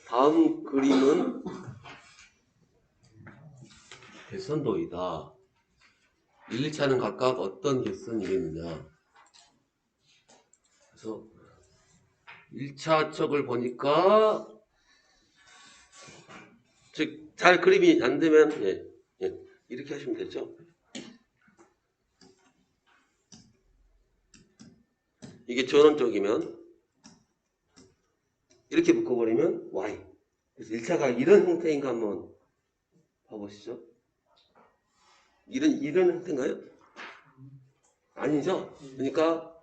다음 그림은 개선도이다. 1, 2차는 각각 어떤 개선이겠느냐. 그래서 1차 쪽을 보니까 즉 잘 그림이 안 되면 이렇게 하시면 되죠. 이게 전원 쪽이면 이렇게 묶어버리면 Y. 그래서 1차가 이런 형태인가 한번 봐보시죠. 이런 형태인가요? 아니죠? 그러니까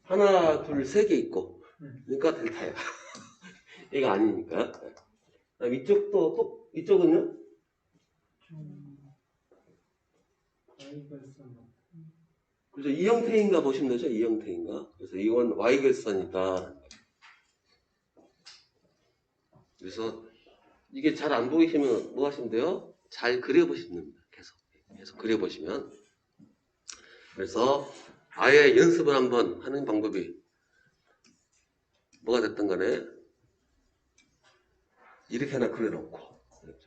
하나, 둘, 세 개 있고 그러니까 델타야. 얘가 아니니까. 이쪽도 또 이쪽은요? 그래서 이 형태인가 보시면 되죠. 이 형태인가. 그래서 이건 Y결선이다. 그래서 이게 잘 안 보이시면 뭐 하시면 돼요? 잘 그려보시면 됩니다. 계속 그려보시면. 그래서 아예 연습을 한번 하는 방법이 뭐가 됐든 간에 이렇게 하나 그려놓고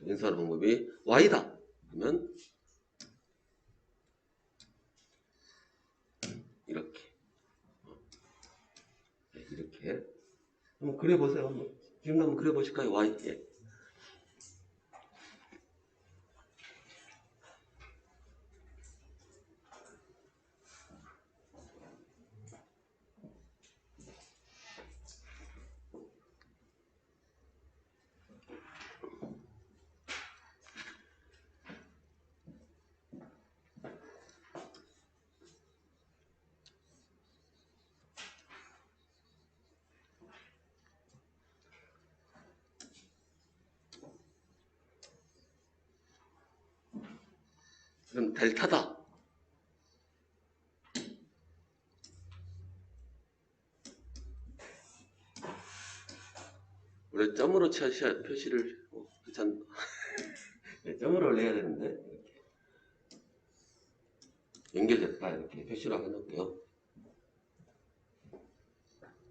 연습하는 방법이 Y다. 그러면 이렇게 이렇게 한번 그려보세요. 지금 한번 그려보실까요? Y. 그럼 델타다. 원래 점으로 표시를 괜찮. 점으로 내야 되는데 이렇게 연결됐다 이렇게 표시로 해놓을게요.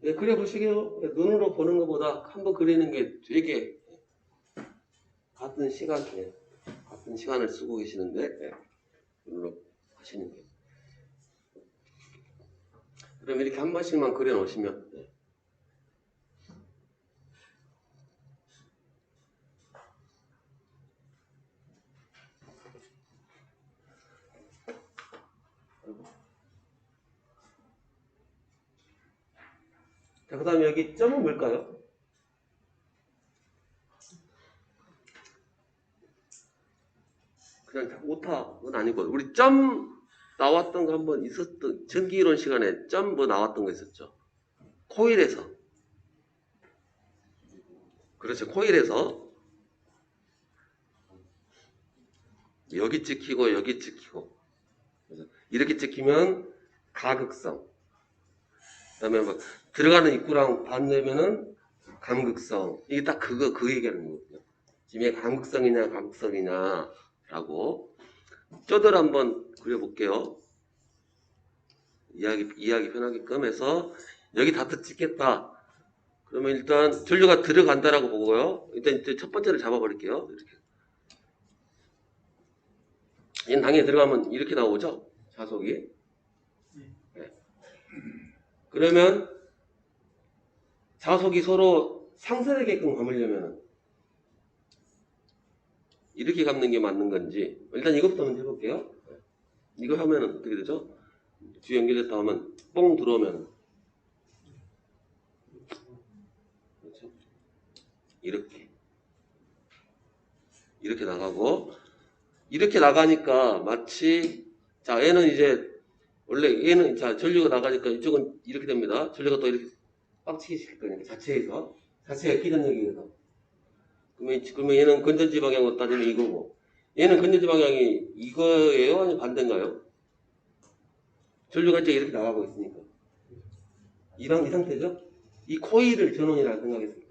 그려보시게요. 눈으로 보는 것보다 한번 그리는 게 되게 같은 시간을 쓰고 계시는데 눈으로 하시는 게. 그럼 이렇게 한 번씩만 그려 놓으시면 자, 그 다음에 여기 점은 뭘까요? 그냥 오타는 아니고 우리 점 나왔던 거 한번 있었던 전기이론 시간에 점 뭐 나왔던 거 있었죠. 코일에서. 그렇죠. 코일에서 여기 찍히고 여기 찍히고 이렇게 찍히면 가극성. 그다음에 막 들어가는 입구랑 반대면은 감극성. 이게 딱 그 얘기하는 거거든요. 지금 이게 감극성이냐 감극성이냐라고 쪼들 한번 그려볼게요. 이해하기 편하게끔 해서 여기 다트 찍겠다. 그러면 일단 전류가 들어간다라고 보고요. 일단 첫 번째를 잡아버릴게요. 이렇게. 얘는 당연히 들어가면 이렇게 나오죠. 자석이. 네. 그러면 자석이 서로 상쇄되게끔 감으려면 이렇게 감는 게 맞는 건지 일단 이것부터 먼저 해볼게요. 이거 하면 어떻게 되죠? 뒤에 연결됐다 하면 뽕 들어오면 그렇죠? 이렇게 나가고 이렇게 나가니까 마치 자 얘는 이제 원래 얘는 자 전류가 나가니까 이쪽은 이렇게 됩니다. 전류가 또 이렇게 빡치게 시킬 거니까 자체가 기전력에 의해서 그러면 얘는 건전지 방향으로 따지면 이거고 얘는 건전지 방향이 이거예요? 아니면 반대인가요? 전류가 이제 이렇게 나가고 있으니까 이 상태죠? 이 코일을 전원이라고 생각했을 때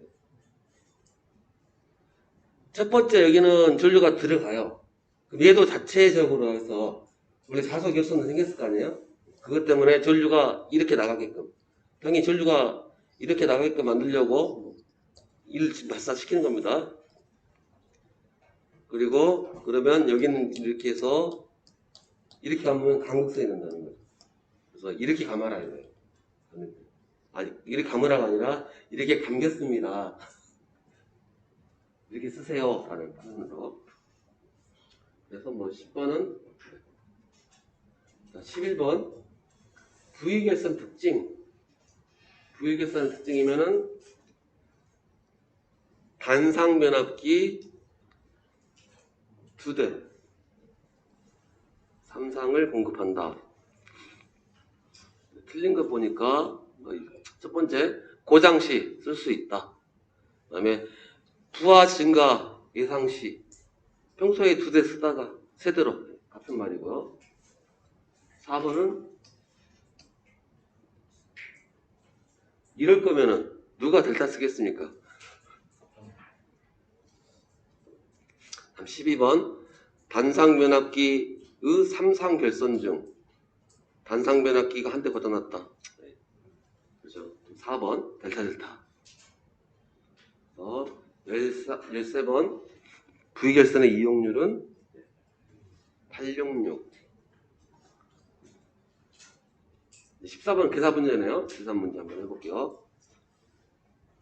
첫 번째 여기는 전류가 들어가요. 그럼 얘도 자체적으로 해서 원래 자석 열선도 생겼을 거 아니에요? 그것 때문에 전류가 이렇게 나가게끔 당연히 전류가 이렇게 나가게끔 만들려고 1을 지금 발사시키는 겁니다. 그리고 그러면 여기는 이렇게 해서 이렇게 감으면 간극성이 된다는 거죠. 그래서 이렇게 감아라 이거예요. 아니 이렇게 감으라가 아니라 이렇게 감겼습니다. 이렇게 쓰세요 라는 표현으로. 그래서 뭐 10번은 11번 부위결선 특징. 부위결선 특징이면은 단상변압기 2대 3상을 공급한다. 틀린 거 보니까 첫 번째 고장시 쓸 수 있다. 그 다음에 부하 증가 예상시 평소에 2대 쓰다가 세대로 같은 말이고요. 4번은 이럴 거면은 누가 델타 쓰겠습니까? 12번 단상변압기의 3상 결선 중 단상변압기가 한 대 고장났다. 그렇죠. 4번 델타 13번 V결선의 이용률은 866. 14번 계산 문제네요. 계산 문제 한번 해볼게요.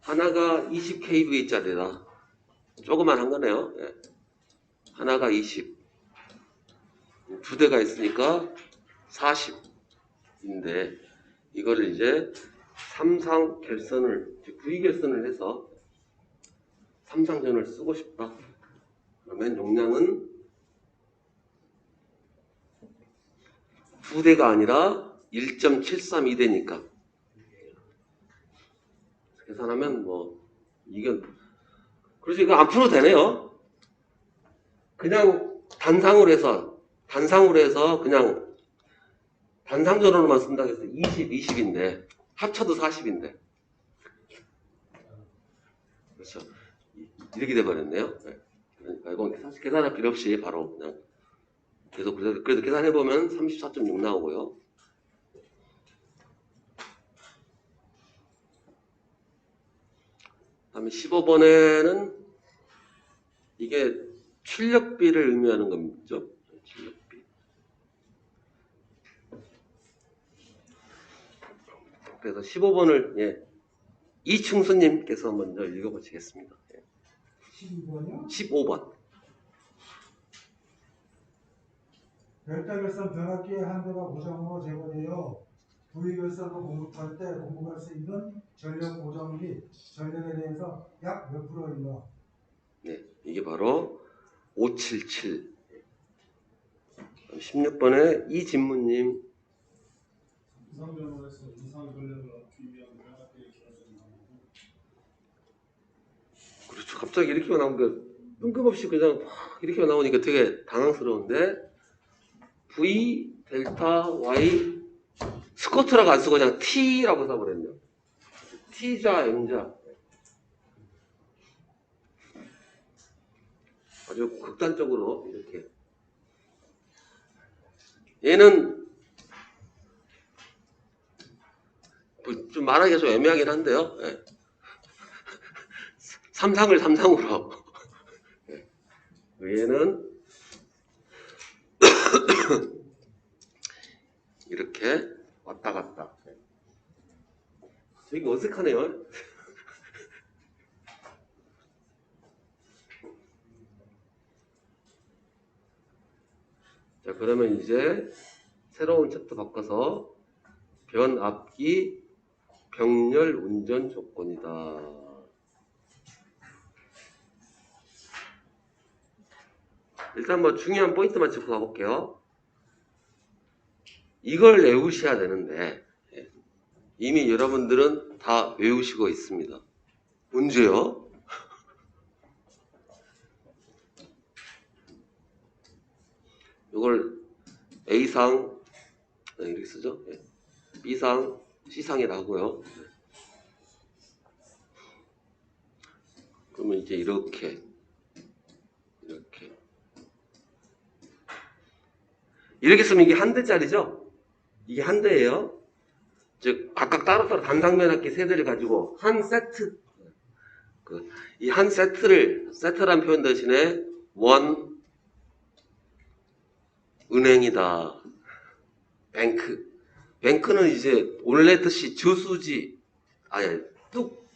하나가 20kV짜리다. 조그만 한 거네요. 예. 하나가 20. 두 대가 있으니까 40인데 이거를 이제 3상 결선을 V결선을 해서 3상전을 쓰고 싶다. 그러면 용량은 두 대가 아니라 1.732대니까 계산하면 뭐 이건 그래서 이거 안 풀어도 되네요. 그냥 단상으로 해서 그냥 단상전으로만 쓴다고 해서 20인데 합쳐도 40인데 그렇죠. 이렇게 돼버렸네요. 네. 그러니까 이건 사실 계산할 필요 없이 바로 그냥 계속 그래도 계산해보면 34.6 나오고요. 다음에 15번에는 이게 출력비를 의미하는 거죠. 출력비. 그래서 15번을 이충수님께서 먼저 읽어보시겠습니다. 12번이요? 15번. 델타결선 변압기의 한 대가 고장으로 제거되어 V결선으로 공급할 때 공급할 수 있는 전력 고정 및 전력에 대해서 약 몇 프로인가? 네, 이게 바로 577. 16번에 이진무님. 이상전원에서 이상 전력을 얻기 위한 변압기의 결정이 나오고. 그렇죠. 갑자기 이렇게 나오니까 뜬금없이 그냥 이렇게 나오니까 되게 당황스러운데 V, 델타, Y 스쿼트라고 안 쓰고 그냥 T라고 써버렸네요. T자, M자. 아주 극단적으로 이렇게. 얘는 좀 말하기가 좀 애매하긴 한데요. 예. 3상을 3상으로. 예. 얘는 이렇게 왔다 갔다. 되게 어색하네요. 자, 그러면 이제 새로운 챕터 바꿔서 변압기 병렬 운전 조건이다. 일단 뭐 중요한 포인트만 짚고 가볼게요. 이걸 외우셔야 되는데 이미 여러분들은 다 외우시고 있습니다. 언제요? 이걸 A상 이렇게 쓰죠. B상, C상이라고 하고요. 그러면 이제 이렇게 쓰면 이게 한 대짜리죠? 이게 한 대예요. 즉 각각 따로따로 단상변압기 세 대를 가지고 한 세트 이 한 세트란 표현 대신에 원 은행이다. 뱅크는 이제 원래 뜻이 주수지, 아니,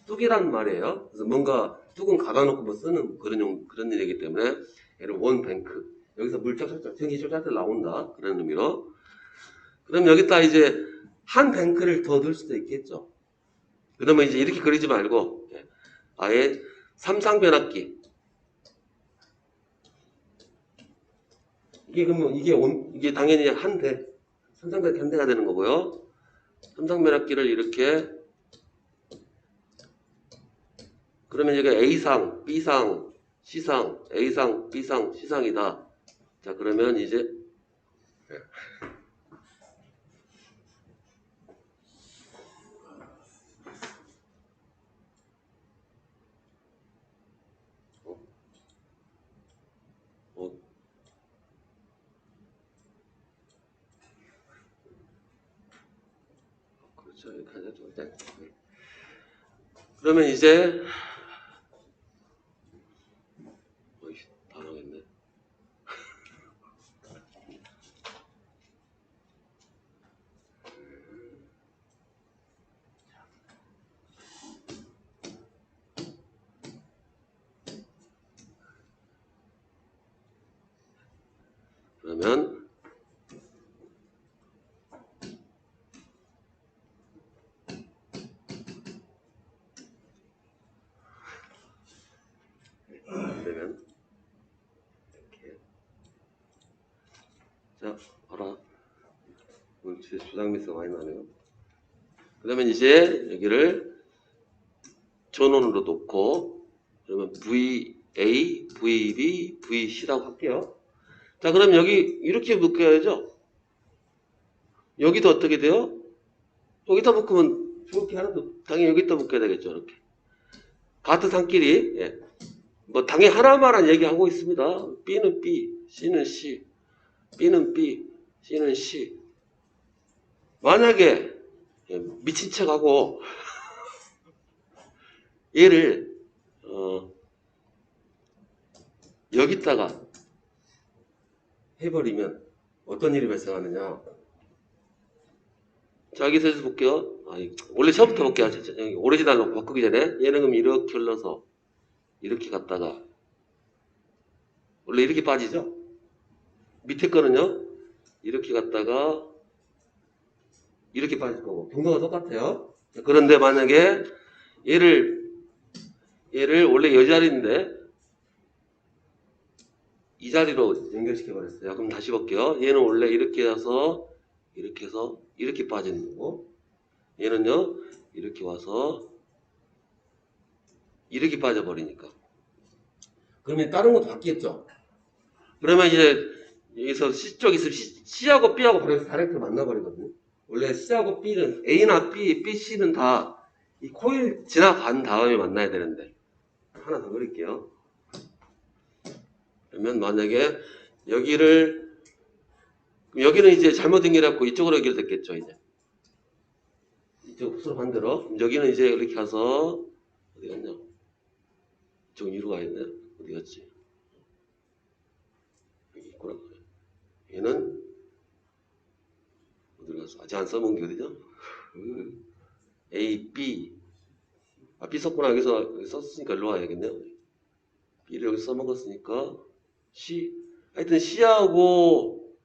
뚝이란 말이에요. 그래서 뭔가 뚝은 가다놓고 뭐 쓰는 그런 일이기 때문에 얘를 원 뱅크. 여기서 물짝짝짝 전기 쫄짝짝 나온다. 그런 의미로. 그럼 여기다 이제 한 뱅크를 더 넣을 수도 있겠죠. 그러면 이제 이렇게 그리지 말고 아예 삼상변압기. 이게 그러면 이게 당연히 한 대, 삼상변압기 한 대가 되는 거고요. 삼상변압기를 이렇게 그러면 여기가 A상, B상, C상, A상, B상, C상이다. 자, 그러면 이제 그렇죠. 이렇게 하죠. 일단. 그러면 이제 다 나오겠네. 그러면 이렇게 자 봐라. 오늘 진짜 주당 미스가 많이 나네요. 그러면 이제 여기를 전원으로 놓고 그러면 VA, VB, VC라고 할게요. 자, 그럼 여기 이렇게 묶여야죠. 여기도 어떻게 돼요? 여기다 묶으면 저렇게 하나도 당연히 여기다 묶여야 되겠죠. 이렇게 같은 상끼리 뭐 당연히 하나만한 얘기하고 있습니다. B는 B, C는 C, B는 B, C는 C. 만약에 미친 척하고 얘를 여기다가 해버리면 어떤 일이 발생하느냐. 자, 여기서 해서 볼게요. 원래 처음부터 볼게요. 오리지널로 바꾸기 전에 얘는 그럼 이렇게 흘러서 이렇게 갔다가 원래 이렇게 빠지죠. 밑에 거는요 이렇게 갔다가 이렇게 빠질 거고 경도가 똑같아요. 그런데 만약에 얘를 원래 이 자리인데 이 자리로 연결시켜 버렸어요. 그럼 다시 볼게요. 얘는 원래 이렇게 해서 이렇게 빠지는 거고 얘는요 이렇게 와서 이렇게 빠져버리니까 그러면 다른 것도 바뀌겠죠. 그러면 이제 여기서 C 쪽 있으면 C하고 B하고 그래서 다이렉트로 만나버리거든요. 원래 C하고 B는 A나 B, B, C는 다 이 코일 지나간 다음에 만나야 되는데 하나 더 그릴게요. 그러면 만약에 여기는 이제 잘못 연결했고 이쪽으로 연결됐겠죠. 이제 이쪽 서로 반대로. 그럼 여기는 이제 이렇게 가서 어디 갔냐? 이쪽 위로 가야 돼. 어디 갔지? 여기 있구나. 얘는 어디 갔어? 아직 안 써본 게 어디죠? A, B. B 썼구나. 여기 썼으니까 일로 와야겠네요. B를 여기 써먹었으니까 C. 하여튼 C하고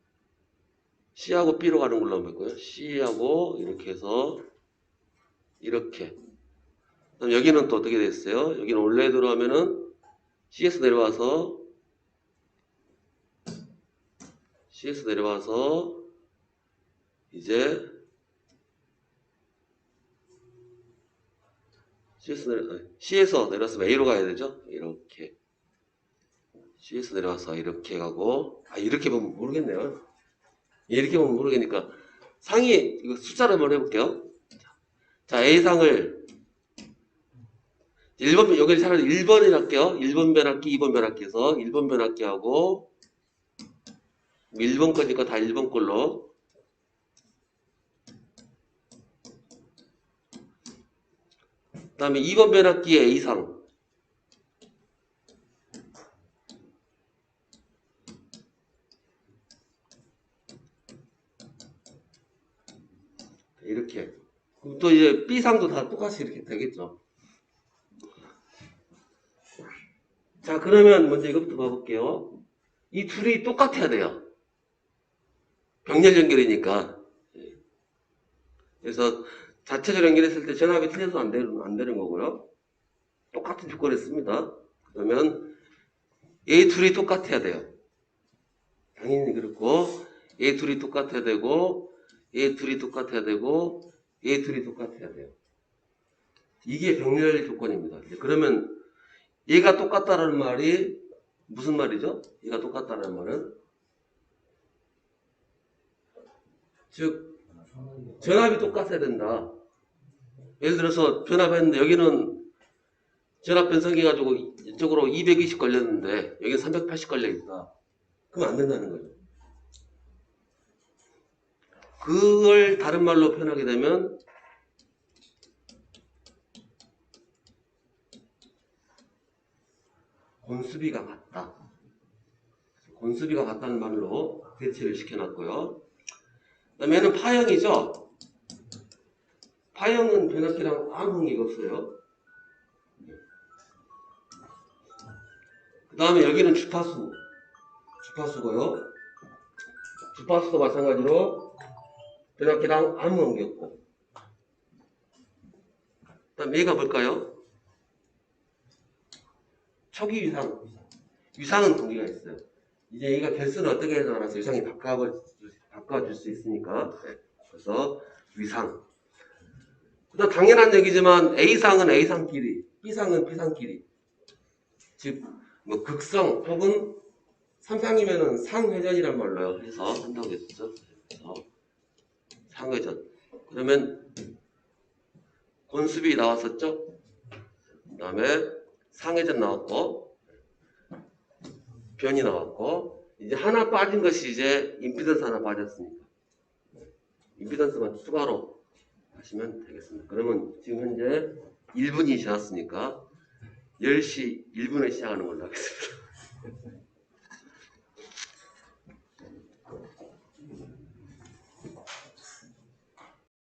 B로 가는 걸로 한번 볼까요? C하고 이렇게 해서 이렇게. 그럼 여기는 또 어떻게 됐어요? 여기는 원래 들어가면은 C에서 내려와서 이제 C에서 내려와서 A로 가야 되죠? 이렇게. C에서 내려와서 이렇게 가고, 이렇게 보면 모르겠네요. 이렇게 보면 모르겠으니까 상위, 이거 숫자로 한번 해볼게요. 자, A상을 1번, 여기를 차라리 1번을 할게요. 1번 변압기, 2번 변압기 해서 1번 변압기하고 1번 거니까 다 1번 걸로. 그 다음에 2번 변압기에 A상. 또 이제 B상도 다 똑같이 이렇게 되겠죠. 자, 그러면 먼저 이것부터 봐볼게요. 이 둘이 똑같아야 돼요. 병렬 연결이니까. 그래서 자체적으로 연결했을 때 전압이 틀려서 안 되는 거고요. 똑같은 조건을 씁니다. 그러면 A 둘이 똑같아야 돼요. 당연히 그렇고, A 둘이 똑같아야 되고, A 둘이 똑같아야 되고, A 둘이 똑같아야 돼요. 이게 병렬 조건입니다. 그러면 얘가 똑같다라는 말이 무슨 말이죠? 얘가 똑같다라는 말은 즉 전압이 똑같아야 된다. 예를 들어서 변압했는데 여기는 전압 변성해가지고 이쪽으로 220 걸렸는데 여기는 380 걸려있다. 그럼 안 된다는 거죠. 그걸 다른 말로 표현하게 되면 곤수비가 같다. 곤수비가 같다는 말로 대체를 시켜놨고요. 그 다음에 얘는 파형이죠. 파형은 변압기랑 아무 관계가 없어요. 그 다음에 여기는 주파수고요. 주파수도 마찬가지로 변압기랑 아무 관계 없고. 그 다음에 얘가 뭘까요? 초기 위상은 관계가 있어요. 이제 얘가 개수는 어떻게 해서 위상이 바꿔줄 수 있으니까. 네. 그래서 위상. 그다음 당연한 얘기지만 A상은 A상끼리, B상은 B상끼리. 즉, 뭐 극성 혹은 삼상이면은 상회전이란 말로 해서 한다고 했죠. 그래서 상회전. 그러면 곤수비 나왔었죠. 그 다음에 상회전 나왔고 변이 나왔고 이제 하나 빠진 것이 이제 임피던스 하나 빠졌으니까 임피던스만 추가로 하시면 되겠습니다. 그러면 지금 현재 1분이 지났으니까 10시 1분에 시작하는 걸로 하겠습니다.